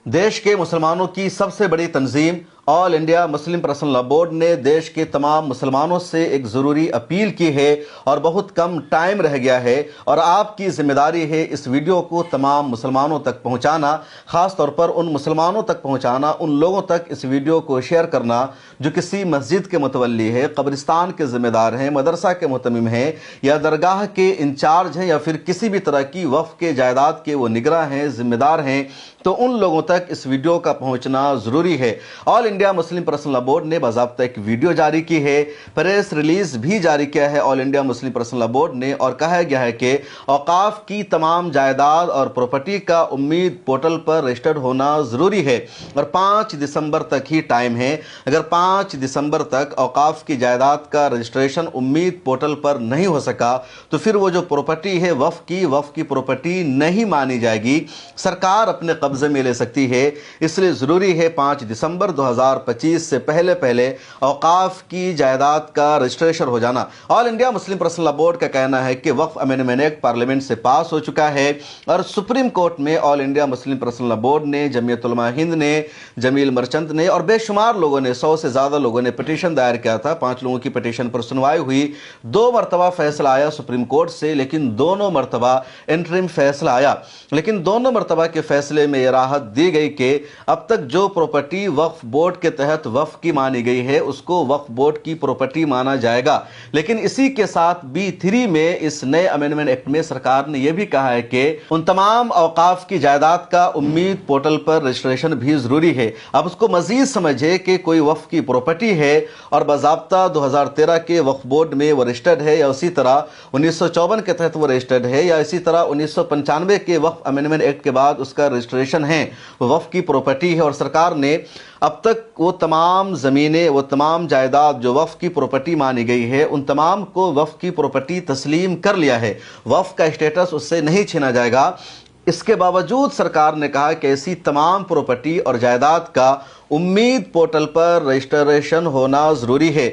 देश के मुसलमानों की सबसे बड़ी तंजीम All India Muslim Personal Law Board ने देश के तमाम मुसलमानों से एक ज़रूरी अपील की है और बहुत कम टाइम रह गया है और आपकी ज़िम्मेदारी है इस वीडियो को तमाम मुसलमानों तक पहुंचाना, ख़ास तौर पर उन मुसलमानों तक पहुंचाना, उन लोगों तक इस वीडियो को शेयर करना जो किसी मस्जिद के मुतवल्ली है, कब्रिस्तान के ज़िम्मेदार हैं, मदरसा के मुतमिम हैं या दरगाह के इंचार्ज हैं या फिर किसी भी तरह की वफ़ के जायदाद के वो निगरां हैं, ज़िम्मेदार हैं। तो उन लोगों तक इस वीडियो का पहुंचना ज़रूरी है। All India Muslim Personal Law Board ने बाज़ाब्ता एक वीडियो जारी की है, प्रेस रिलीज भी जारी किया है all India Muslim Personal Law Board ने, और कहा गया है कि औकाफ की तमाम जायदाद और प्रॉपर्टी का उम्मीद पोर्टल पर रजिस्टर्ड होना ज़रूरी है और 5 दिसंबर तक ही टाइम है। अगर 5 दिसंबर तक औकाफ की जायदाद का रजिस्ट्रेशन उम्मीद पोर्टल पर नहीं हो सका तो फिर वो जो प्रॉपर्टी है वफ़ की प्रॉपर्टी नहीं मानी जाएगी, सरकार अपने कब्जे में ले सकती है। इसलिए ज़रूरी है 5 दिसंबर 2025 से पहले औकाफ की जायदाद का रजिस्ट्रेशन हो जाना। All India Muslim Personal Law board का कहना है कि वक्फ अमेंडमेंट एक्ट पार्लियामेंट से पास हो चुका है और सुप्रीम कोर्ट में all India Muslim Personal Law Board ने, जमीयत उलमा हिंद ने, जमील मर्चेंट ने और बेशुमार लोगों ने, 100 से ज़्यादा लोगों ने पिटीशन दायर किया था। 5 लोगों की पिटीशन पर सुनवाई हुई। 2 मरतबा फैसला आया सुप्रीम कोर्ट से, लेकिन दोनों मरतबा इंटरिम फैसला आया, लेकिन दोनों मरतबा के फैसले में यह राहत दी गई कि अब तक जो प्रॉपर्टी वक्फ बोर्ड के तहत वक्फ की मानी गई है उसको वक्फ बोर्ड की प्रॉपर्टी माना जाएगा। लेकिन इसी के साथ B3 में इस नए अमेंडमेंट एक्ट में सरकार ने यह भी कहा है कि उन तमाम औकाफ की जायदाद का उम्मीद पोर्टल पर रजिस्ट्रेशन भी जरूरी है। अब उसको मजीद समझे कि कोई वक्फ की प्रॉपर्टी है और बाज़ाब्ता 2013 के वक्फ बोर्ड में वो रजिस्टर्ड है या उसी तरह 1954 के तहत वो रजिस्टर्ड है या इसी तरह 1995 के वक्फ अमेंडमेंट एक्ट के बाद उसका रजिस्ट्रेशन है, वक्फ की प्रॉपर्टी है और सरकार ने अब तक वो तमाम ज़मीनें, वो तमाम जायदाद जो वक्फ की प्रॉपर्टी मानी गई है उन तमाम को वक्फ की प्रॉपर्टी तस्लीम कर लिया है। वक्फ का स्टेटस उससे नहीं छीना जाएगा। इसके बावजूद सरकार ने कहा कि ऐसी तमाम प्रॉपर्टी और जायदाद का उम्मीद पोर्टल पर रजिस्ट्रेशन होना ज़रूरी है।